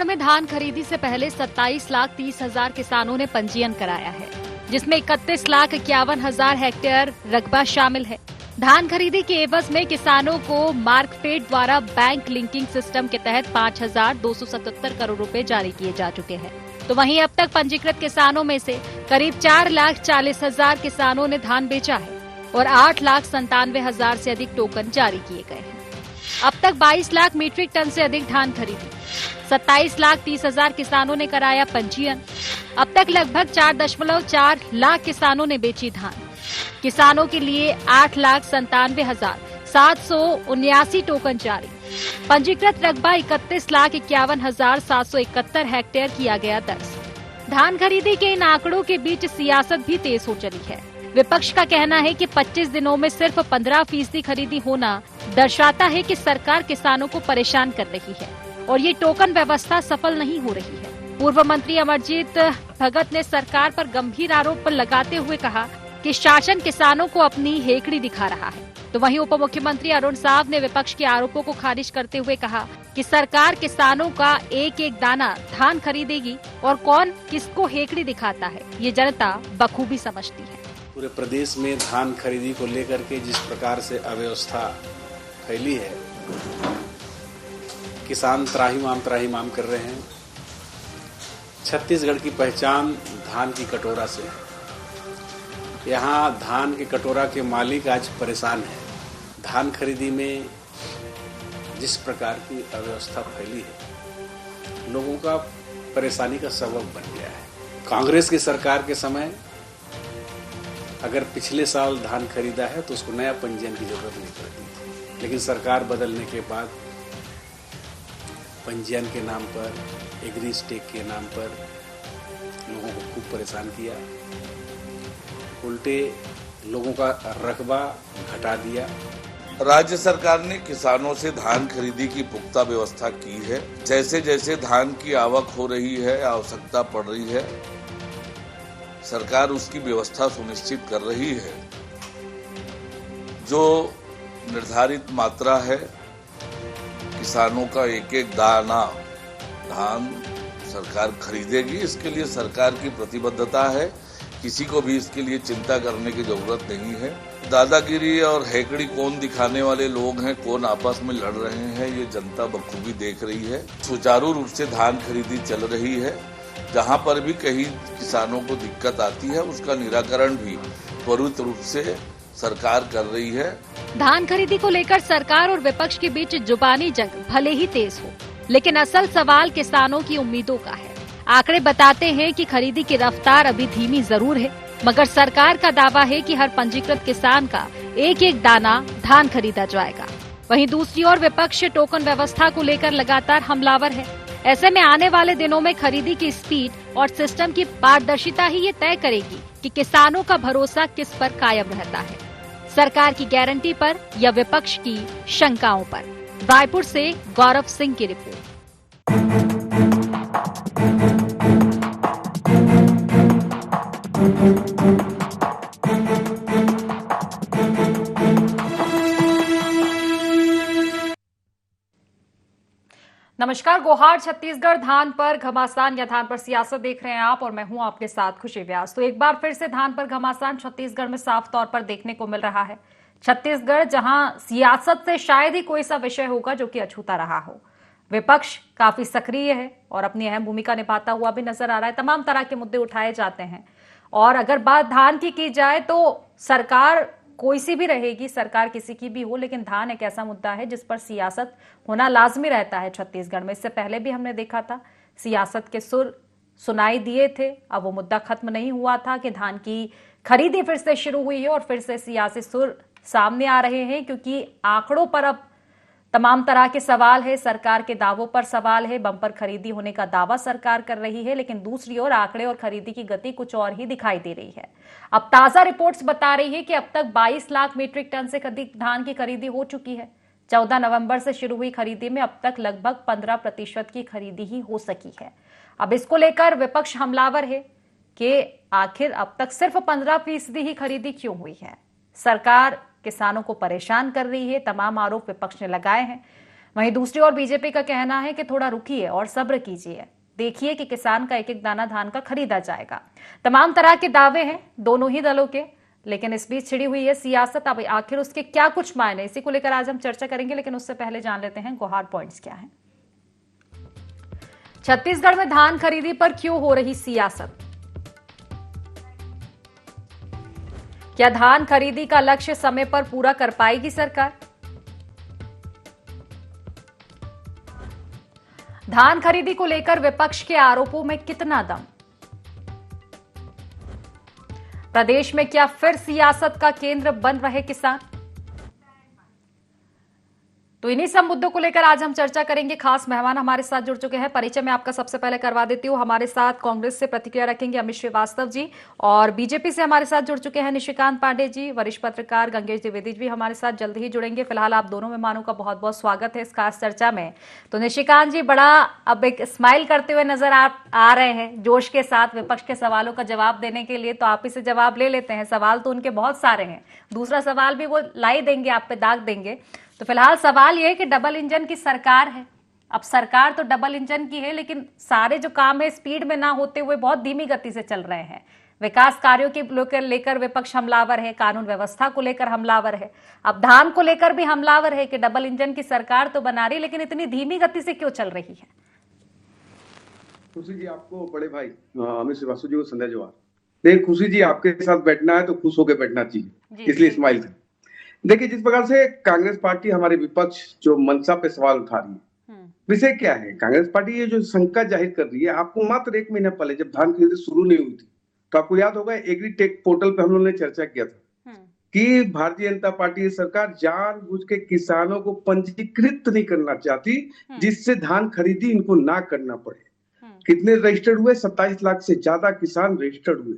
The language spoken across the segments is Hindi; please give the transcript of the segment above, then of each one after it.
छत्तीसगढ़ में धान खरीदी से पहले 27,30,000 किसानों ने पंजीयन कराया है, जिसमें 31,51,000 हेक्टेयर रकबा शामिल है। धान खरीदी के एवज में किसानों को मार्कफेड द्वारा बैंक लिंकिंग सिस्टम के तहत 5,277 करोड़ रुपए जारी किए जा चुके हैं। तो वहीं अब तक पंजीकृत किसानों में से करीब 4,40,000 किसानों ने धान बेचा है और 8,97,000 से अधिक टोकन जारी किए गए हैं। अब तक 22 लाख मीट्रिक टन से अधिक धान खरीदी, 27,30,000 किसानों ने कराया पंजीयन। अब तक लगभग 4.4 लाख किसानों ने बेची धान। किसानों के लिए 8,97,779 टोकन जारी। पंजीकृत रकबा 31,51,771 हेक्टेयर किया गया दर्ज। धान खरीदी के इन आंकड़ों के बीच सियासत भी तेज हो चली है। विपक्ष का कहना है कि 25 दिनों में सिर्फ 15% खरीदी होना दर्शाता है कि सरकार किसानों को परेशान कर रही है और ये टोकन व्यवस्था सफल नहीं हो रही है। पूर्व मंत्री अमरजीत भगत ने सरकार पर गंभीर आरोप लगाते हुए कहा कि शासन किसानों को अपनी हेकड़ी दिखा रहा है। तो वहीं उप मुख्यमंत्री अरुण साव ने विपक्ष के आरोपों को खारिज करते हुए कहा कि सरकार किसानों का एक एक दाना धान खरीदेगी और कौन किसको हेकड़ी दिखाता है, ये जनता बखूबी समझती है। पूरे प्रदेश में धान खरीदी को लेकर के जिस प्रकार से अव्यवस्था फैली है, किसान त्राहिमाम कर रहे हैं। छत्तीसगढ़ की पहचान धान की कटोरा से है। यहाँ धान की कटोरा के मालिक आज परेशान हैं। धान खरीदी में जिस प्रकार की अव्यवस्था फैली है, लोगों का परेशानी का सबब बन गया है। कांग्रेस की सरकार के समय अगर पिछले साल धान खरीदा है तो उसको नया पंजीयन की जरूरत नहीं पड़ती थी, लेकिन सरकार बदलने के बाद पंजीयन के नाम पर, एग्री स्टेक के नाम पर लोगों को खूब परेशान किया। उल्टे लोगों का रकबा घटा दिया। राज्य सरकार ने किसानों से धान खरीदी की पुख्ता व्यवस्था की है। जैसे जैसे धान की आवक हो रही है, आवश्यकता पड़ रही है, सरकार उसकी व्यवस्था सुनिश्चित कर रही है। जो निर्धारित मात्रा है, किसानों का एक एक दाना धान सरकार खरीदेगी। इसके लिए सरकार की प्रतिबद्धता है। किसी को भी इसके लिए चिंता करने की जरूरत नहीं है। दादागिरी और हेकड़ी कौन दिखाने वाले लोग हैं, कौन आपस में लड़ रहे हैं, ये जनता बखूबी देख रही है। सुचारू रूप से धान खरीदी चल रही है। जहां पर भी कहीं किसानों को दिक्कत आती है, उसका निराकरण भी त्वरित रूप से सरकार कर रही है। धान खरीदी को लेकर सरकार और विपक्ष के बीच जुबानी जंग भले ही तेज हो, लेकिन असल सवाल किसानों की उम्मीदों का है। आंकड़े बताते हैं कि खरीदी की रफ्तार अभी धीमी जरूर है, मगर सरकार का दावा है कि हर पंजीकृत किसान का एक एक दाना धान खरीदा जाएगा। वहीं दूसरी ओर विपक्ष टोकन व्यवस्था को लेकर लगातार हमलावर है। ऐसे में आने वाले दिनों में खरीदी की स्पीड और सिस्टम की पारदर्शिता ही ये तय करेगी कि किसानों का भरोसा किस पर कायम रहता है, सरकार की गारंटी पर या विपक्ष की शंकाओं पर। रायपुर से गौरव सिंह की रिपोर्ट। नमस्कार, गोहार छत्तीसगढ़। धान पर घमासान या धान पर सियासत देख रहे हैं आप और मैं हूं आपके साथ खुशी व्यास। तो एक बार फिर से धान पर घमासान छत्तीसगढ़ में साफ तौर पर देखने को मिल रहा है। छत्तीसगढ़ जहां सियासत से शायद ही कोई सा विषय होगा जो कि अछूता रहा हो। विपक्ष काफी सक्रिय है और अपनी अहम भूमिका निभाता हुआ भी नजर आ रहा है। तमाम तरह के मुद्दे उठाए जाते हैं और अगर बात धान की जाए तो सरकार कोई सी भी रहेगी, सरकार किसी की भी हो, लेकिन धान एक ऐसा मुद्दा है जिस पर सियासत होना लाजमी रहता है छत्तीसगढ़ में। इससे पहले भी हमने देखा था, सियासत के सुर सुनाई दिए थे। अब वो मुद्दा खत्म नहीं हुआ था कि धान की खरीदी फिर से शुरू हुई है और फिर से सियासी सुर सामने आ रहे हैं, क्योंकि आंकड़ों पर अब तमाम तरह के सवाल है। सरकार के दावों पर सवाल है। बम्पर खरीदी होने का दावा सरकार कर रही है, लेकिन दूसरी ओर आंकड़े और खरीदी की गति कुछ और ही दिखाई दे रही है। अब ताजा रिपोर्ट्स बता रही है कि अब तक 22 लाख मीट्रिक टन से अधिक धान की खरीदी हो चुकी है। 14 नवंबर से शुरू हुई खरीदी में अब तक लगभग 15% की खरीदी ही हो सकी है। अब इसको लेकर विपक्ष हमलावर है कि आखिर अब तक सिर्फ 15% ही खरीदी क्यों हुई है। सरकार किसानों को परेशान कर रही है, तमाम आरोप विपक्ष ने लगाए हैं। वहीं दूसरी ओर बीजेपी का कहना है कि थोड़ा रुकिए और सब्र कीजिए, देखिए कि किसान का एक एक दाना धान का खरीदा जाएगा। तमाम तरह के दावे हैं दोनों ही दलों के, लेकिन इस बीच छिड़ी हुई है सियासत। अब आखिर उसके क्या कुछ मायने, इसी को लेकर आज हम चर्चा करेंगे, लेकिन उससे पहले जान लेते हैं गुहार पॉइंट्स क्या हैं। छत्तीसगढ़ में धान खरीदी पर क्यों हो रही सियासत? क्या धान खरीदी का लक्ष्य समय पर पूरा कर पाएगी सरकार? धान खरीदी को लेकर विपक्ष के आरोपों में कितना दम? प्रदेश में क्या फिर सियासत का केंद्र बन रहे किसान? तो इन्हीं सब मुद्दों को लेकर आज हम चर्चा करेंगे। खास मेहमान हमारे साथ जुड़ चुके हैं। परिचय में आपका सबसे पहले करवा देती हूँ। हमारे साथ कांग्रेस से प्रतिक्रिया रखेंगे अमित श्रीवास्तव जी, और बीजेपी से हमारे साथ जुड़ चुके हैं निशिकांत पांडे जी। वरिष्ठ पत्रकार गंगेश द्विवेदी भी हमारे साथ जल्द ही जुड़ेंगे। फिलहाल आप दोनों मेहमानों का बहुत बहुत स्वागत है इस खास चर्चा में। तो निशिकांत जी, बड़ा अब एक स्माइल करते हुए नजर आ रहे हैं जोश के साथ विपक्ष के सवालों का जवाब देने के लिए, तो आप इसे जवाब ले लेते हैं। सवाल तो उनके बहुत सारे हैं, दूसरा सवाल भी वो लाई देंगे, आप पे दाग देंगे। तो फिलहाल सवाल यह है कि डबल इंजन की सरकार है। अब सरकार तो डबल इंजन की है, लेकिन सारे जो काम है स्पीड में ना होते हुए बहुत धीमी गति से चल रहे हैं। विकास कार्यों के लेकर विपक्ष हमलावर है, कानून व्यवस्था को लेकर हमलावर है, अब धान को लेकर भी हमलावर है कि डबल इंजन की सरकार तो बना रही, लेकिन इतनी धीमी गति से क्यों चल रही है? खुशी जी, आपको बड़े भाई अमित श्रीवास्तव जी को संध्या जवाहर। देखिए खुशी जी, आपके साथ बैठना है तो खुश होकर बैठना चाहिए, इसलिए स्माइल था। देखिए जिस प्रकार से कांग्रेस पार्टी हमारे विपक्ष जो मंशा पे सवाल उठा रही है, विषय क्या है? कांग्रेस पार्टी ये जो शंका जाहिर कर रही है, आपको मात्र 1 महीना पहले जब धान खरीदी शुरू नहीं हुई थी, तो आपको याद होगा एग्रीटेक पोर्टल पे हम लोगों ने चर्चा किया था कि भारतीय जनता पार्टी सरकार जानबूझ के किसानों को पंजीकृत नहीं करना चाहती, जिससे धान खरीदी इनको ना करना पड़े। कितने रजिस्टर्ड हुए? 27 लाख से ज्यादा किसान रजिस्टर्ड हुए।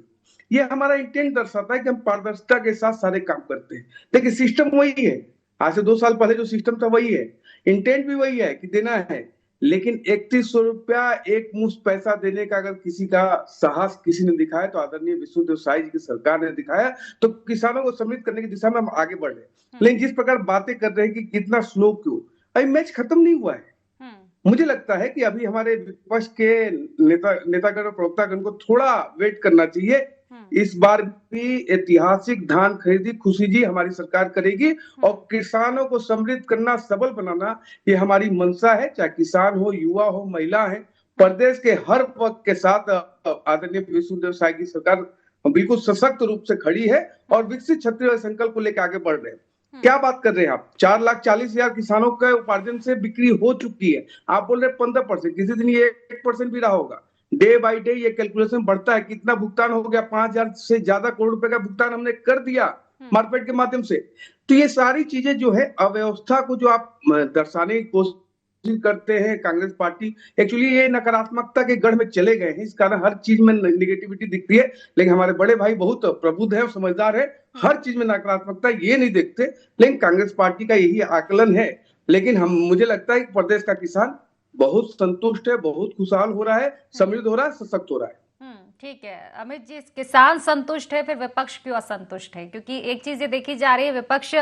ये हमारा इंटेंट दर्शाता है कि हम पारदर्शिता के साथ सारे काम करते हैं। देखिए सिस्टम वही है, आज से 2 साल पहले जो सिस्टम था वही है, इंटेंट भी वही है कि देना है, लेकिन 3100 रुपया एक मुश्त पैसा देने का अगर किसी का साहस किसी ने दिखाया तो आदरणीय विष्णुदेव साई जी की सरकार ने दिखाया। तो किसानों को समृद्ध करने की दिशा में हम आगे बढ़ रहे हैं। लेकिन जिस प्रकार बातें कर रहे हैं कि कितना स्लो क्यों, अभी मैच खत्म नहीं हुआ है। मुझे लगता है कि अभी हमारे विपक्ष के नेतागण और प्रवक्तागण को थोड़ा वेट करना चाहिए। इस बार भी ऐतिहासिक धान खरीदी खुशी जी हमारी सरकार करेगी, और किसानों को समृद्ध करना, सबल बनाना, ये हमारी मंशा है। चाहे किसान हो, युवा हो, महिला है, प्रदेश के हर वर्ग के साथ आदरणीय विष्णुदेव साई की सरकार बिल्कुल सशक्त रूप से खड़ी है और विकसित छत्तीसगढ़ संकल्प को लेकर आगे बढ़ रहे हैं। क्या बात कर रहे हैं आप? 4,40,000 किसानों के उपार्जन से बिक्री हो चुकी है। आप बोल रहे 15%, किसी दिन ये 1% भी रहा होगा। डे बाय डे ये कैलकुलेशन बढ़ता है। कितना भुगतान हो गया? 5,000 से ज्यादा करोड़ रुपए का भुगतान हमने कर दिया मार्केट के माध्यम से। तो ये सारी चीजें जो है अव्यवस्था को जो आप दर्शाने की कोशिश करते हैं कांग्रेस पार्टी, एक्चुअली ये नकारात्मकता के गढ़ में चले गए हैं, इस कारण हर चीज में निगेटिविटी दिखती है। लेकिन हमारे बड़े भाई बहुत प्रबुद्ध है और समझदार है, हर चीज में नकारात्मकता ये नहीं देखते। लेकिन कांग्रेस पार्टी का यही आकलन है। लेकिन मुझे लगता है कि प्रदेश का किसान बहुत संतुष्ट है, बहुत खुशहाल हो रहा है, समृद्ध हो रहा है, सशक्त हो रहा है। ठीक है अमित जी, किसान संतुष्ट है, फिर विपक्ष क्यों असंतुष्ट है? क्योंकि एक चीज ये देखी जा रही है, विपक्ष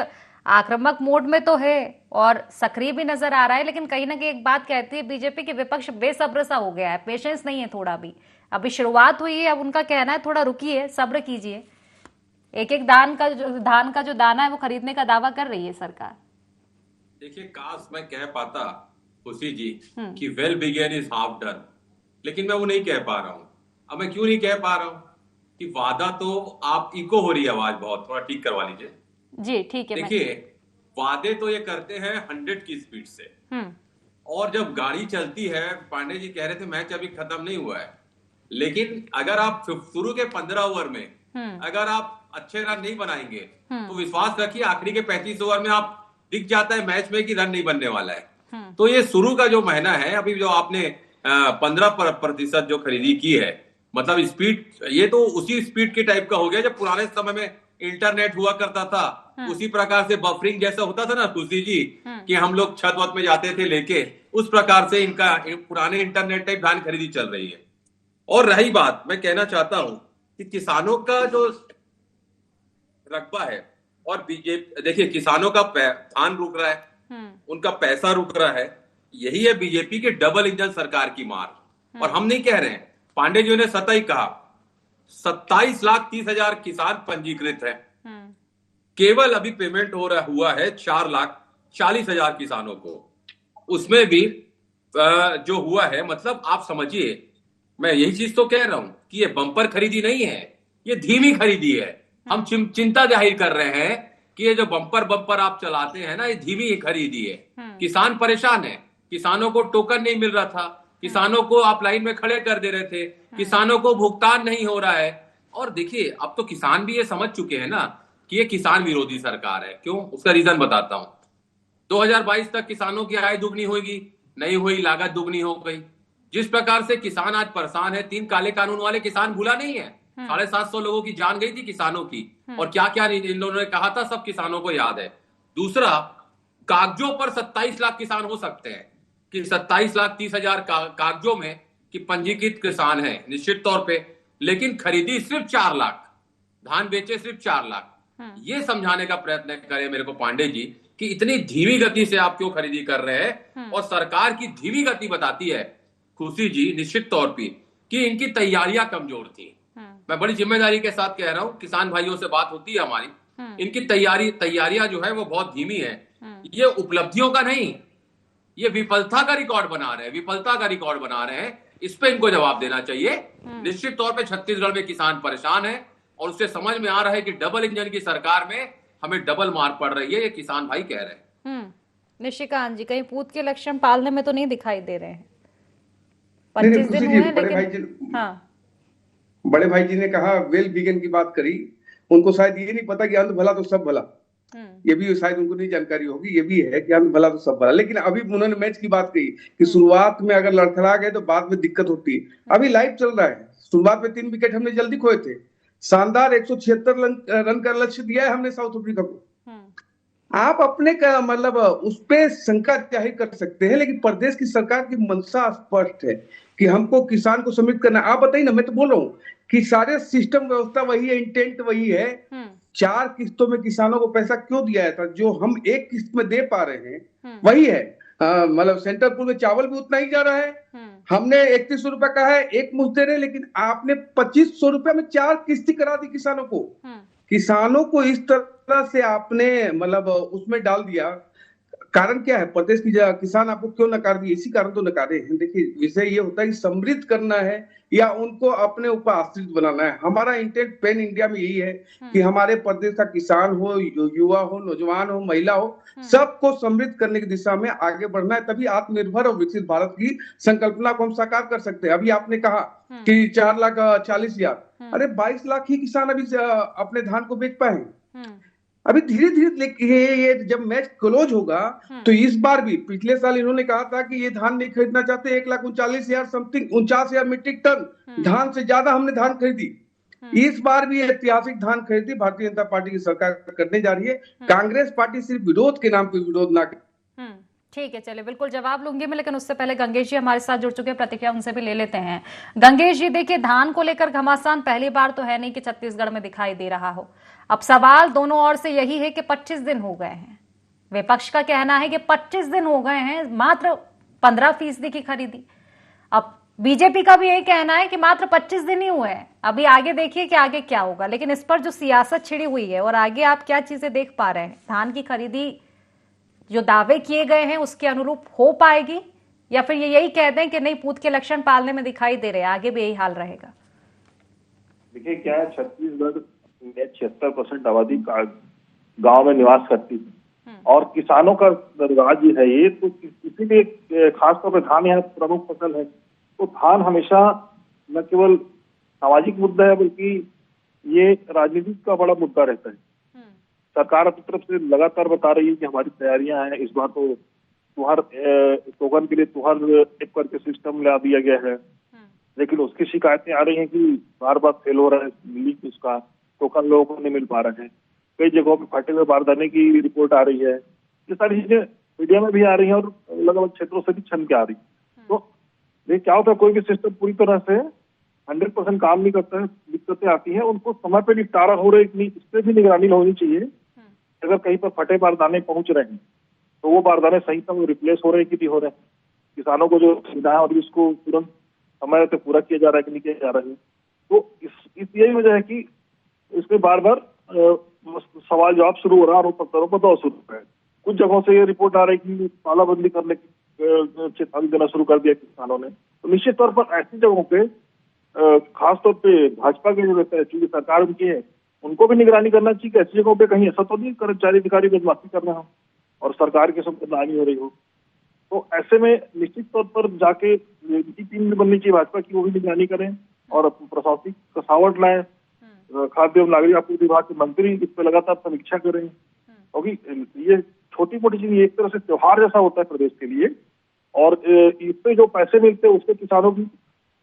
आक्रामक मोड में तो है और सक्रिय भी नजर आ रहा है, लेकिन कहीं ना कहीं एक बात कहती है बीजेपी के विपक्ष बेसब्र सा हो गया है, पेशेंस नहीं है थोड़ा भी। अभी शुरुआत हुई है, अब उनका कहना है थोड़ा रुकिए, सब्र कीजिए। एक एक धान का जो दाना है वो खरीदने का दावा कर रही है सरकार। देखिए, काश मैं कह पाता खुशी जी कि well begun is half done, लेकिन मैं वो नहीं कह पा रहा हूँ। अब मैं क्यों नहीं कह पा रहा हूँ कि वादा तो आप इको हो रही है, आवाज बहुत, थोड़ा ठीक करवा लीजिए जी। ठीक है, देखिए वादे तो ये करते हैं 100 की स्पीड से, और जब गाड़ी चलती है, पांडे जी कह रहे थे मैच अभी खत्म नहीं हुआ है, लेकिन अगर आप शुरू के 15 ओवर में अगर आप अच्छे रन नहीं बनाएंगे तो विश्वास रखिए आखिरी के 35 ओवर में आप दिख जाता है मैच में कि रन नहीं बनने वाला है। तो ये शुरू का जो महीना है, अभी जो आपने 15% जो खरीदी की है, मतलब स्पीड, ये तो उसी स्पीड के टाइप का हो गया जब पुराने समय में इंटरनेट हुआ करता था। उसी प्रकार से बफरिंग जैसा होता था ना खुशी जी, कि हम लोग छत वत में जाते थे लेके, उस प्रकार से इनका पुराने इंटरनेट टाइप धान खरीदी चल रही है। और रही बात, मैं कहना चाहता हूं कि किसानों का जो रकबा है और बीजेपी, देखिए किसानों का धान रुक रहा है, उनका पैसा रुक रहा है। यही है बीजेपी के डबल इंजन सरकार की मार। और हम नहीं कह रहे हैं, पांडे जी ने सतह ही कहा 27,30,000 किसान पंजीकृत है। केवल अभी पेमेंट हुआ है 4,40,000 किसानों को। उसमें भी जो हुआ है, मतलब आप समझिए, मैं यही चीज तो कह रहा हूं कि ये बम्पर खरीदी नहीं है, ये धीमी खरीदी है। हम चिंता जाहिर कर रहे हैं कि ये जो बम्पर आप चलाते हैं ना, ये धीमी खरीदी है। किसान परेशान है, किसानों को टोकन नहीं मिल रहा था, किसानों को आप लाइन में खड़े कर दे रहे थे, किसानों को भुगतान नहीं हो रहा है। और देखिए, अब तो किसान भी ये समझ चुके हैं ना कि ये किसान विरोधी सरकार है। क्यों? उसका रीजन बताता हूं। 2022 तक किसानों की आय दुगनी होगी, नहीं हुई, लागत दुगनी हो गई। जिस प्रकार से किसान आज परेशान है, 3 काले कानून वाले किसान भूला नहीं है। 750 लोगों की जान गई थी किसानों की, और क्या क्या इन लोगों ने कहा था, सब किसानों को याद है। दूसरा, कागजों पर 27 लाख किसान हो सकते हैं कि 27,30,000 कागजों में कि पंजीकृत किसान है निश्चित तौर पे, लेकिन खरीदी सिर्फ 4 लाख, धान बेचे सिर्फ 4 लाख। ये समझाने का प्रयत्न करें मेरे को पांडे जी कि इतनी धीमी गति से आप क्यों खरीदी कर रहे हैं। और सरकार की धीमी गति बताती है, खुशी जी, निश्चित तौर पर कि इनकी तैयारियां कमजोर थी। मैं बड़ी जिम्मेदारी के साथ कह रहा हूं, किसान भाइयों से बात होती है हमारी, इनकी तैयारियां जो है वो बहुत धीमी है। ये उपलब्धियों का नहीं, ये विफलता का रिकॉर्ड बना रहे हैं। इस पे इनको जवाब देना चाहिए। निश्चित तौर पे छत्तीसगढ़ में किसान परेशान है, और उससे समझ में आ रहा है कि डबल इंजन की सरकार में हमें डबल मार पड़ रही है, ये किसान भाई कह रहे हैं। निशिकांत जी, कहीं पूत के लक्षण पालने में तो नहीं दिखाई दे रहे हैं? 25 दिन हुए हैं, लेकिन बड़े भाई जी ने कहा वेल बिगन की बात करी। उनको शायद ये नहीं पता कि अंत भला तो सब भला, ये भी शायद उनको नहीं जानकारी होगी। ये भी है कि अंत भला तो सब भला। लेकिन अभी उन्होंने मैच की बात कही कि शुरुआत में अगर लड़खड़ा गए तो बाद में दिक्कत होती है। अभी लाइव चल रहा है। शुरुआत में 3 विकेट हमने जल्दी खोए थे। शानदार 176 रन का लक्ष्य दिया है हमने साउथ अफ्रीका को। आप अपने का मतलब उस पे शंका जाहिर कर सकते हैं, लेकिन प्रदेश की सरकार की मंशा स्पष्ट है कि हमको किसान को सम्मिलित करना। आप बताइए ना, मैं तो बोल रहा हूँ कि सारे सिस्टम व्यवस्था वही है, इंटेंट वही है। 4 किस्तों में किसानों को पैसा क्यों दिया था? जो हम एक किस्त में दे पा रहे हैं वही है। मतलब सेंट्रल पूल में चावल भी उतना ही जा रहा है। हमने 3100 रुपए का है, एक मुश्त दे रहे, लेकिन आपने 2500 रुपए में 4 किस्ती करा दी किसानों को। किसानों को इस तरह से आपने मतलब उसमें डाल दिया। कारण क्या है? प्रदेश की किसान आपको क्यों नकार दिए? इसी कारण तो नकारे हैं। देखिए, विषय ये होता है कि समृद्ध करना है या उनको अपने ऊपर आश्रित बनाना है। हमारा इंटेंट पेन इंडिया में यही है कि हमारे प्रदेश का किसान हो, युवा हो, नौजवान हो, महिला हो, सबको समृद्ध करने की दिशा में आगे बढ़ना है। तभी आत्मनिर्भर और विकसित भारत की संकल्पना को हम साकार कर सकते हैं। अभी आपने कहा कि 4,40,000, अरे 22 लाख ही किसान अभी अपने धान को बेच पाए। अभी धीरे धीरे ये जब मैच क्लोज होगा तो इस बार भी, पिछले साल इन्होंने कहा था कि ये धान नहीं खरीदना चाहते, 1,39,000 समथिंग 49,000 मीट्रिक टन धान से ज्यादा हमने धान खरीदी। इस बार भी ऐतिहासिक धान खरीदी भारतीय जनता पार्टी की सरकार करने जा रही है। कांग्रेस पार्टी सिर्फ विरोध के नाम पर विरोध ना करे। ठीक है, चलिए बिल्कुल जवाब लूंगी मैं, लेकिन उससे पहले गंगेश जी हमारे साथ जुड़ चुके हैं, प्रतिक्रिया उनसे भी ले लेते हैं। गंगेश जी, देखिए, धान को लेकर घमासान पहली बार तो है नहीं कि छत्तीसगढ़ में दिखाई दे रहा हो। अब सवाल दोनों ओर से यही है कि 25 दिन हो गए हैं। विपक्ष का कहना है कि 25 दिन हो गए हैं, मात्र 15% की खरीदी। अब बीजेपी का भी यही कहना है कि मात्र 25 दिन ही हुए हैं। अभी आगे देखिए कि आगे क्या होगा, लेकिन इस पर जो सियासत छिड़ी हुई है और आगे आप क्या चीजें देख पा रहे हैं? धान की खरीदी जो दावे किए गए हैं उसके अनुरूप हो पाएगी, या फिर ये यही कह दें कि नहीं, पूत के लक्षण पालने में दिखाई दे रहे हैं, आगे भी यही हाल रहेगा? देखिए, क्या है, छत्तीसगढ़ में 76% आबादी गांव में निवास करती है और किसानों का राज्य है ये, तो इसीलिए खासतौर पर धान यहाँ प्रमुख फसल है। तो धान हमेशा न केवल सामाजिक मुद्दा है बल्कि ये राजनीति का बड़ा मुद्दा रहता है। सरकार अपनी तरफ से लगातार बता रही है कि हमारी तैयारियां हैं, इस बार तो तुहर टोकन के लिए तुहर एक करके सिस्टम ला दिया गया है, लेकिन उसकी शिकायतें आ रही हैं कि बार बार फेल हो रहा है, लीक उसका टोकन लोगों को नहीं मिल पा रहे हैं। कई जगहों पे फटे हुए बारदाने की रिपोर्ट आ रही है। ये सारी चीजें मीडिया में भी आ रही है और अलग अलग क्षेत्रों से भी छन के आ रही है। तो ये क्या होता है, कोई भी सिस्टम पूरी तरह से 100% काम नहीं करता है, दिक्कतें आती हैं, उनको समय पे निपटारा हो रहा है, इस पर भी निगरानी होनी चाहिए। अगर कहीं पर फटे बारदाने पहुंच रहे हैं तो वो बारदाने सही समय रिप्लेस हो रहे हैं कि नहीं हो रहे हैं, किसानों को जो सुविधा है और उसको तुरंत समय से पूरा किया जा रहा है कि नहीं किया जा रहा है। तो इस यही वजह है कि इसमें बार बार सवाल जवाब शुरू हो रहा है और पत्थरों पर दौर शुरू हो रहा है। कुछ जगहों से ये रिपोर्ट आ रही है कि तालाबंदी करने की चेतावनी देना शुरू कर दिया किसानों ने। तो निश्चित तौर पर ऐसी जगहों पे खासतौर पे भाजपा के जो रहते हैं, चूंकि सरकार उनकी है, उनको भी निगरानी करना चाहिए कि ऐसी जगहों पे कहीं ऐसा तो नहीं कर्मचारी अधिकारी बदमाशी कर रहे हो और सरकार के सब बदनामी हो रही हो। तो ऐसे में निश्चित तौर पर जाके इनकी टीम भी बननी चाहिए भाजपा की, वो भी निगरानी करें और प्रशासनिक कसावट लाएं। खाद्य एवं नागरिक आपूर्ति विभाग के मंत्री इस पर लगातार समीक्षा करें, क्योंकि ये छोटी मोटी चीज एक तरह से त्योहार जैसा होता है प्रदेश के लिए, और इससे जो पैसे मिलते हैं उससे किसानों की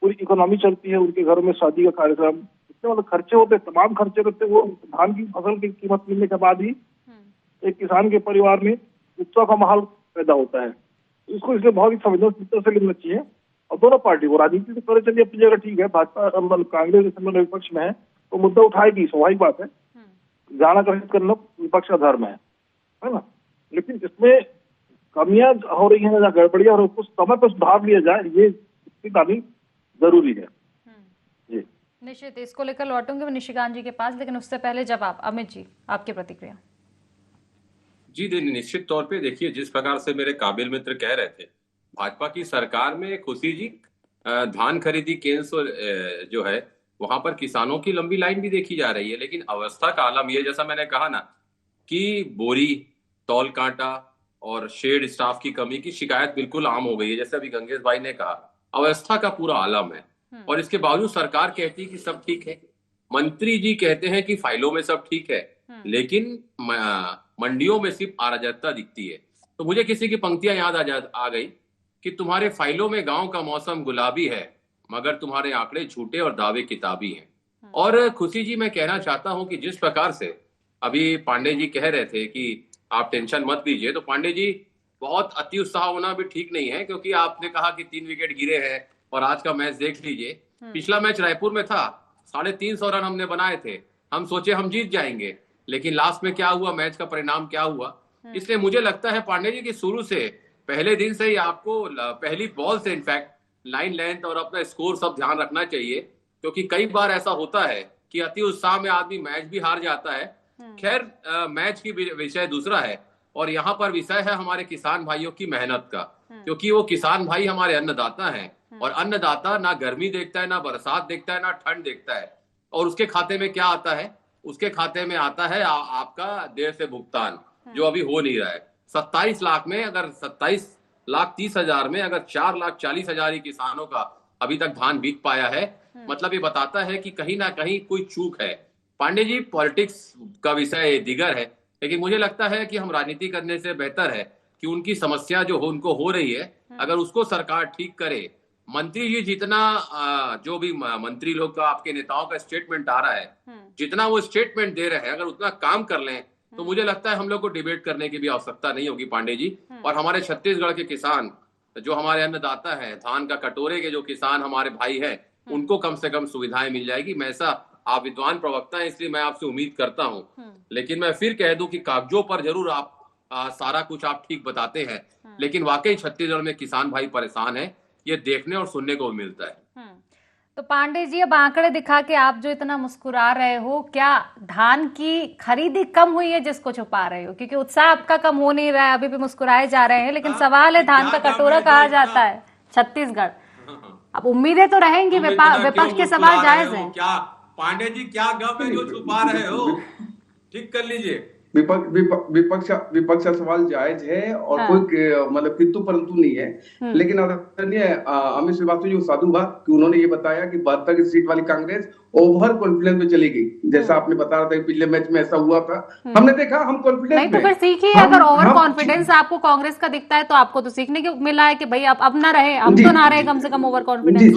पूरी इकोनॉमी चलती है। उनके घर में शादी का कार्यक्रम, इतने मतलब खर्चे होते हैं, तमाम खर्चे रहते हैं। वो धान की फसल की कीमत मिलने के बाद ही एक किसान के परिवार में उत्सव का माहौल पैदा होता है। इसको इसलिए बहुत ही संवेदनशीलता से लेना चाहिए। और दोनों पार्टी को राजनीति से करे चलिए अपनी जगह ठीक है, भाजपा कांग्रेस इस समय विपक्ष में है तो मुद्दा उठाएगी, स्वाभाविक बात है, ध्यान आकर्षित करना विपक्ष का धर्म है ना। लेकिन इसमें कमियां हो रही हैं या गड़बड़ियां और उसको समय पर सुधार लिया जाए, ये इसकी तालीम जरूरी है। जी निश्चित, इसको लेकर लौटूंगे निशिकांत जी के पास, लेकिन उससे पहले जवाब अमित जी आपकी प्रतिक्रिया। जी निश्चित तौर पे देखिए, जिस प्रकार से मेरे काबिल मित्र कह रहे थे, भाजपा की सरकार में खुशी जी धान खरीदी केंद्र जो है वहां पर किसानों की लंबी लाइन भी देखी जा रही है। लेकिन अवस्था का आलम ये, जैसा मैंने कहा ना कि बोरी, तौल कांटा और शेड स्टाफ की कमी की शिकायत बिल्कुल आम हो गई है। जैसे अभी गंगेश भाई ने कहा, अवस्था का पूरा आलम है और इसके बावजूद सरकार कहती है कि सब ठीक है। मंत्री जी कहते हैं कि फाइलों में सब ठीक है, लेकिन मंडियों में सिर्फ अराजकता दिखती है। तो मुझे किसी की पंक्तियां याद आ गई कि तुम्हारे फाइलों में गांव का मौसम गुलाबी है, मगर तुम्हारे आंकड़े झूठे और दावे किताबी हैं। और खुशी जी, मैं कहना चाहता हूं कि जिस प्रकार से अभी पांडे जी कह रहे थे कि आप टेंशन मत लीजिए, तो पांडे जी बहुत अति उत्साह होना भी ठीक नहीं है, क्योंकि आपने कहा कि 3 विकेट गिरे हैं और आज का मैच देख लीजिए। पिछला मैच रायपुर में था, 350 रन हमने बनाए थे, हम सोचे हम जीत जाएंगे, लेकिन लास्ट में क्या हुआ, मैच का परिणाम क्या हुआ। इसलिए मुझे लगता है पांडे जी की शुरू से, पहले दिन से ही आपको पहली बॉल से इनफैक्ट लाइन लेंथ और अपना स्कोर सब ध्यान रखना चाहिए, क्योंकि कई बार ऐसा होता है कि अति उत्साह में आदमी मैच भी हार जाता है। खैर, मैच की विषय दूसरा है और यहाँ पर विषय है हमारे किसान भाइयों की मेहनत का, क्योंकि वो किसान भाई हमारे अन्नदाता हैं और अन्नदाता ना गर्मी देखता है, ना बरसात देखता है, ना ठंड देखता है। और उसके खाते में क्या आता है, उसके खाते में आता है आपका देर से भुगतान, जो अभी हो नहीं रहा है। 27 लाख में अगर 27,30,000 में अगर 4,40,000 ही किसानों का अभी तक धान बिक पाया है, मतलब ये बताता है कि कहीं ना कहीं कोई चूक है। पांडे जी, पॉलिटिक्स का विषय दिगर है, लेकिन मुझे लगता है कि हम राजनीति करने से बेहतर है कि उनकी समस्या जो उनको हो रही है, अगर उसको सरकार ठीक करे। मंत्री जी जितना जो भी मंत्री लोग का, आपके नेताओं का स्टेटमेंट आ रहा है, जितना वो स्टेटमेंट दे रहे हैं, अगर उतना काम कर लें तो मुझे लगता है हम लोग को डिबेट करने की भी आवश्यकता नहीं होगी पांडे जी। और हमारे छत्तीसगढ़ के किसान जो हमारे अन्नदाता हैं, धान का कटोरे के जो किसान हमारे भाई हैं, उनको कम से कम सुविधाएं मिल जाएगी। मैं ऐसा, आप विद्वान प्रवक्ता हैं इसलिए मैं आपसे उम्मीद करता हूं, लेकिन मैं फिर कह दूं कि कागजों पर जरूर आप सारा कुछ आप ठीक बताते हैं, लेकिन वाकई छत्तीसगढ़ में किसान भाई परेशान है, ये देखने और सुनने को मिलता है। तो पांडे जी, अब आंकड़े दिखा के आप जो इतना मुस्कुरा रहे हो, क्या धान की खरीदी कम हुई है जिसको छुपा रहे हो? क्योंकि उत्साह आपका कम हो नहीं रहा है, अभी भी मुस्कुराए जा रहे हैं, लेकिन सवाल है, धान का कटोरा कहा जाता है छत्तीसगढ़। अब उम्मीदें तो रहेंगी, विपक्ष के सवाल जायज है। क्या पांडे जी, क्या गम है जो छुपा रहे हो? ठीक कर लीजिए। विपक्ष का सवाल जायज है और कोई मतलब किंतु परंतु नहीं है। लेकिन आदरणीय अमित श्रीवास्तव जी साधुवाद कि उन्होंने ये बताया कि 72 सीट वाली कांग्रेस ओवर कॉन्फिडेंस में चली गई। जैसा आपने बता रहा था पिछले मैच में ऐसा हुआ था, हमने देखा, हम कॉन्फिडेंस नहीं, तो फिर सीखिए। अगर ओवर कॉन्फिडेंस आपको कांग्रेस का दिखता है तो आपको तो सीखने को मिला है कि भाई अब ना रहे, हम तो ना रहे कम से कम ओवर कॉन्फिडेंस।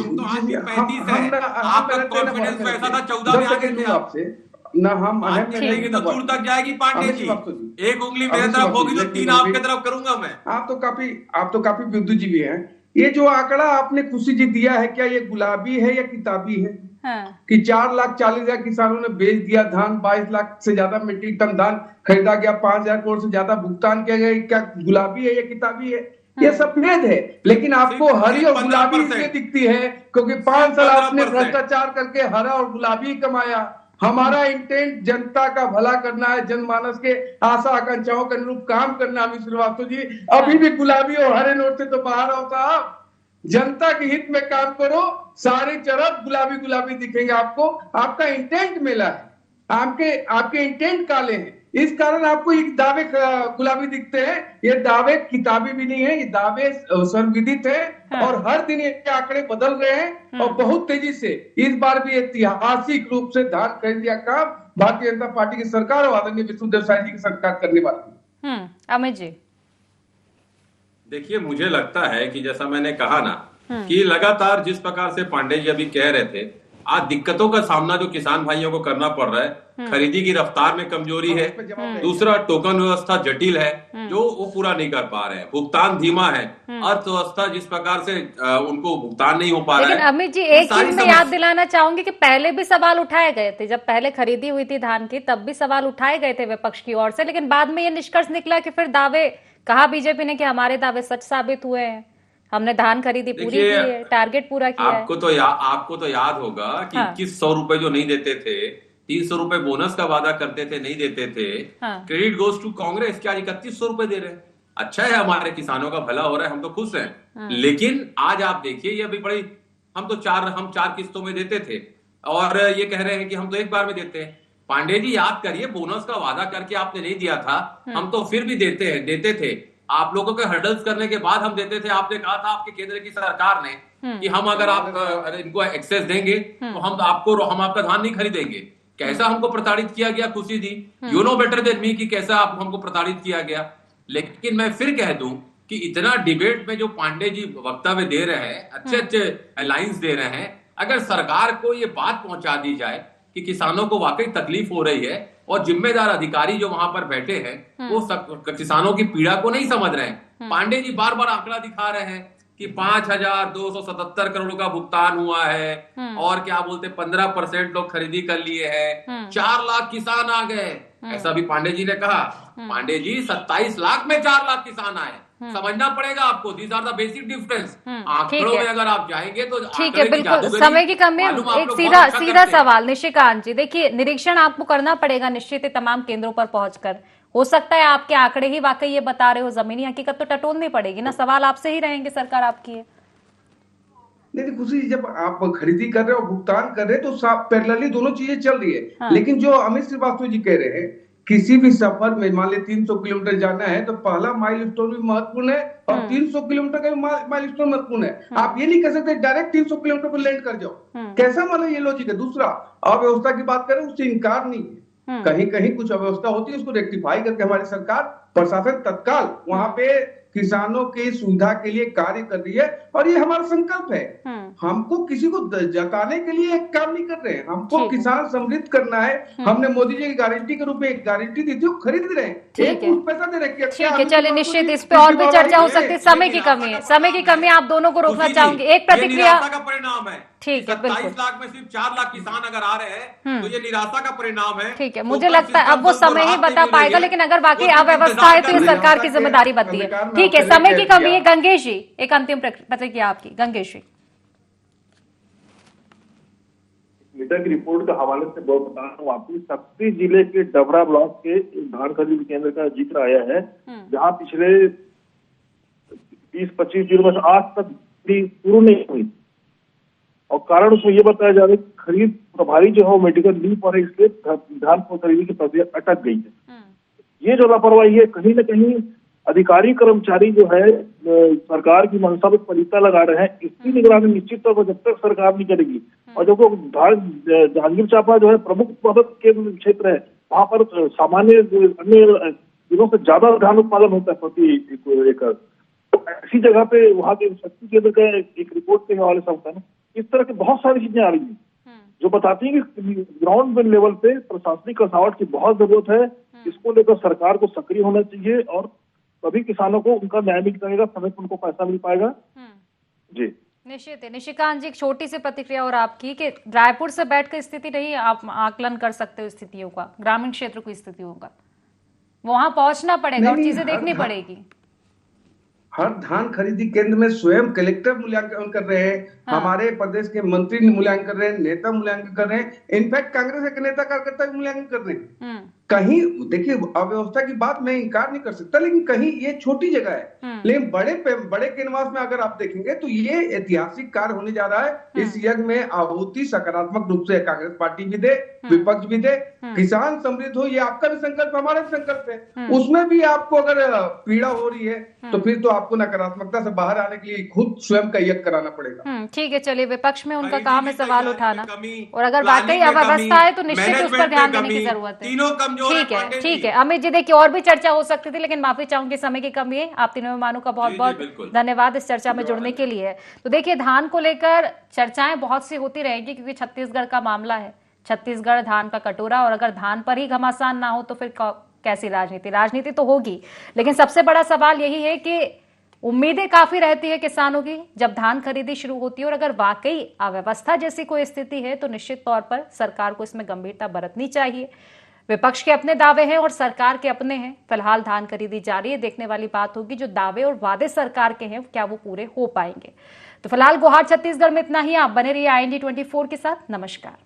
ना हम दूर तक जाएगी पांडे जी, एक उंगली मेरे तरफ होगी तो 3 आपके तरफ करूंगा मैं। आप तो काफी बुद्धिजीवी हैं। ये जो आंकड़ा आपने खुशी जी दिया है, क्या ये गुलाबी है या किताबी है? कि 4,40,000 किसानों ने बेच दिया धान, 22 लाख से ज्यादा मीट्रिक टन धान खरीदा गया, 5,000 करोड़ से ज्यादा भुगतान किया गया। क्या गुलाबी है या किताबी है? ये सफेद है, लेकिन आपको हरी और गुलाबी इसलिए दिखती है क्योंकि 5 साल आपने भ्रष्टाचार करके हरा और गुलाबी कमाया। हमारा इंटेंट जनता का भला करना है, जनमानस के आशा आकांक्षाओं के अनुरूप काम करना। अमित श्रीवास्तव जी, अभी भी गुलाबी और हरे नोट से तो बाहर होता आप। जनता के हित में काम करो, सारे तरफ गुलाबी गुलाबी दिखेंगे आपको। आपका इंटेंट मेला है, आपके इंटेंट काले हैं, इस कारण आपको ये दावे गुलाबी दिखते हैं। ये दावे किताबी भी नहीं है, ये दावे सर्वविदित है और हर दिन ये आंकड़े बदल रहे हैं और बहुत तेजी से। इस बार भी ऐतिहासिक रूप से धान खरीद का काम भारतीय जनता पार्टी की सरकार और आदरणीय विष्णुदेव साय जी की सरकार करने वाली है। अमित जी, देखिए, मुझे लगता है कि जैसा मैंने कहा ना कि लगातार जिस प्रकार से पांडे जी अभी कह रहे थे, आज दिक्कतों का सामना जो किसान भाइयों को करना पड़ रहा है, खरीदी की रफ्तार में कमजोरी है, दूसरा टोकन व्यवस्था जटिल है जो वो पूरा नहीं कर पा रहे हैं, भुगतान धीमा है, अर्थव्यवस्था जिस प्रकार से उनको भुगतान नहीं हो पा रहा है। लेकिन अमित जी, एक चीज मैं याद दिलाना चाहूंगी कि पहले भी सवाल उठाए गए थे, जब पहले खरीदी हुई थी धान की तब भी सवाल उठाए गए थे विपक्ष की ओर से, लेकिन बाद में ये निष्कर्ष निकला कि फिर दावे कहा बीजेपी ने कि हमारे दावे सच साबित हुए हैं, हमने धान खरीदी पूरी की है, टारगेट पूरा किया है। आपको तो याद होगा कि 2100 रुपए जो नहीं देते थे, 300 रुपए बोनस का वादा करते थे, नहीं देते थे। क्रेडिट गोज टू कांग्रेस, क्या 3100 रुपए दे रहे हैं। अच्छा है, हमारे किसानों का भला हो रहा है, हम तो खुश हैं। लेकिन आज आप देखिए, ये अभी बड़ी, हम 4 किस्तों में देते थे और ये कह रहे हैं कि हम तो एक बार में देते हैं। पांडे जी, याद करिए, बोनस का वादा करके आपने नहीं दिया था, हम तो फिर भी देते थे। आप लोगों के हर्डल्स करने के बाद हम देते थे। आपने कहा था आपके केंद्र की सरकार ने कि हम अगर आप इनको एक्सेस देंगे तो हम आपका धान नहीं खरीदेंगे। कैसा हमको प्रताड़ित किया गया, खुशी दी। You know better than me कि कैसा आप हमको प्रताड़ित किया गया। लेकिन मैं फिर कह दूं कि इतना डिबेट में जो पांडे जी वक्तव्य दे रहे हैं, अच्छे लाइंस दे रहे हैं, अगर सरकार को ये बात पहुंचा दी जाए कि किसानों को वाकई तकलीफ हो रही है और जिम्मेदार अधिकारी जो वहां पर बैठे हैं वो किसानों की पीड़ा को नहीं समझ रहे हैं। पांडे जी बार बार आंकड़ा दिखा रहे हैं कि 5,277 करोड़ का भुगतान हुआ है और क्या बोलते 15% लोग खरीदी कर लिए हैं, 4 लाख किसान आ गए, ऐसा भी पांडे जी ने कहा। पांडे जी, 27 लाख में 4 लाख किसान आए। समझना पड़ेगा आपको, these are the basic difference. आंकड़ों में अगर आप जाएंगे तो ठीक है, बिल्कुल समय की कमी है। एक सीधा सवाल निशिकांत जी, देखिए, निरीक्षण आपको करना पड़ेगा निश्चित ही तमाम केंद्रों पर पहुंचकर। हो सकता है आपके आंकड़े ही वाकई ये बता रहे हो, जमीनी हकीकत तो टटोलनी पड़ेगी ना। सवाल आपसे ही रहेंगे, सरकार आपकी है। नहीं, खुशी, जब आप खरीदी कर रहे हो, भुगतान कर रहे हैं, तो पैरेलली दोनों चीजें चल रही है। लेकिन जो अमित श्रीवास्तव जी कह रहे हैं, किसी भी सफर में मान लीजिए 300 किलोमीटर जाना है तो पहला माइलस्टोन भी महत्वपूर्ण है और 300 किलोमीटर का भी माइलस्टोन महत्वपूर्ण है। आप ये नहीं कह सकते डायरेक्ट 300 किलोमीटर पर लैंड कर जाओ, कैसा मतलब ये लॉजिक है। दूसरा, अव्यवस्था की बात करें, उससे इनकार नहीं है। कहीं कहीं कुछ अव्यवस्था होती है, उसको रेक्टिफाई करके हमारी सरकार, प्रशासन तत्काल वहां पे किसानों की सुविधा के लिए कार्य कर रही है और ये हमारा संकल्प है। हमको किसी को जताने के लिए एक काम नहीं कर रहे हैं, हमको किसान समृद्ध करना है। हमने मोदी जी की गारंटी के रूप में एक गारंटी दी थी, वो खरीद रहे हैं, एक पैसा दे रहे हैं। ठीक है, चलिए, निश्चित इस पे और भी चर्चा हो सकती है। समय की कमी है, समय की कमी, आप दोनों को रोकना चाहूंगी। एक प्रतिक्रिया का परिणाम है। ठीक है, 27 लाख में सिर्फ 4 लाख किसान अगर आ रहे हैं तो ये निराशा का परिणाम है। ठीक है, मुझे लगता है अब वो समय ही बता पाएगा, लेकिन अगर बाकी अव्यवस्था है तो ये सरकार की जिम्मेदारी बनती है। ठीक है, समय की कमी है। गंगेश जी, एक अंतिम प्रतिक्रिया आपकी। गंगेश जी, मीडिया की रिपोर्ट के हवाले से बहुत बता रहा हूँ आपको, शक्ति जिले के डबरा ब्लॉक के धान खरीद केंद्र का जिक्र आया है, जहाँ पिछले 20-25 दिनों में आज तक पूरी नहीं हुई और कारण उसमें ये बताया जा रहा है कि खरीद प्रभारी जो है वो मेडिकल लीव पर है, इसलिए धान को खरीदी की प्रक्रिया अटक गई है। ये जो लापरवाही है, कहीं न कहीं अधिकारी कर्मचारी जो है सरकार की मंशा पर पलीता लगा रहे हैं। इसकी निगरानी निश्चित तौर पर जब तक सरकार नहीं करेगी और जो जहांगीर चांपा जो है प्रमुख उत्पादक केंद्र क्षेत्र है, वहां पर सामान्य अन्य दिनों से ज्यादा धान उत्पादन होता है प्रति एकड़। ऐसी जगह पे वहां के शक्ति केंद्र का एक रिपोर्ट के हवाले से होता है ना, इस तरह की बहुत सारी चीजें आ रही हैं जो बताती हैं कि ग्राउंड लेवल पे प्रशासनिक कसावट की बहुत जरूरत है। इसको लेकर सरकार को सक्रिय होना चाहिए और तभी किसानों को उनका न्याय मिल पाएगा, समय पर उनको पैसा मिल पाएगा। जी निश्चित है। निशिकांत जी, एक छोटी सी प्रतिक्रिया और आपकी कि रायपुर से बैठकर स्थिति नहीं आप आकलन कर सकते हो स्थितियों का, ग्रामीण क्षेत्र की स्थितियों का, वहां पहुंचना पड़ेगा और चीजें देखनी पड़ेगी। हर धान खरीदी केंद्र में स्वयं कलेक्टर मूल्यांकन कर रहे हैं, हमारे प्रदेश के मंत्री मूल्यांकन कर रहे हैं, नेता मूल्यांकन कर रहे हैं, इनफैक्ट कांग्रेस के नेता कार्यकर्ता भी मूल्यांकन कर रहे हैं। कहीं देखिए अव्यवस्था की बात मैं इंकार नहीं कर सकता, लेकिन कहीं ये छोटी जगह है, लेकिन बड़े कैनवास में अगर आप देखेंगे तो ये ऐतिहासिक कार्य होने जा रहा है। इस यज्ञ में आहुति सकारात्मक रूप से कांग्रेस पार्टी भी दे, विपक्ष भी दे, किसान समृद्ध हो, ये आपका भी संकल्प, हमारा भी संकल्प है। उसमें भी आपको अगर पीड़ा हो रही है तो फिर तो आपको नकारात्मकता से बाहर आने के लिए खुद स्वयं का यज्ञ कराना पड़ेगा। ठीक है, चलिए, विपक्ष में उनका काम है सवाल उठाना, और अगर वाकई अव्यवस्था है तो निश्चित उस पर ध्यान देने की जरूरत है। ठीक है अमित जी, देखिए और भी चर्चा हो सकती थी, लेकिन माफी चाहूंगी, समय की कमी है। आप तीनों मेहमानों का बहुत बहुत धन्यवाद इस चर्चा में जुड़ने के लिए। तो देखिए, धान को लेकर चर्चाएं बहुत सी होती रहेगी, क्योंकि छत्तीसगढ़ का मामला है, छत्तीसगढ़ धान का कटोरा, और अगर धान पर ही घमासान ना हो तो फिर कैसी राजनीति तो होगी। लेकिन सबसे बड़ा सवाल यही है कि उम्मीदें काफी रहती है किसानों की जब धान खरीदी शुरू होती है, और अगर वाकई अव्यवस्था जैसी कोई स्थिति है तो निश्चित तौर पर सरकार को इसमें गंभीरता बरतनी चाहिए। विपक्ष के अपने दावे हैं और सरकार के अपने हैं। फिलहाल धान खरीदी जारी है, देखने वाली बात होगी जो दावे और वादे सरकार के हैं क्या वो पूरे हो पाएंगे। तो फिलहाल गुहार छत्तीसगढ़ में इतना ही। आप बने रहिए IND 24 के साथ। नमस्कार।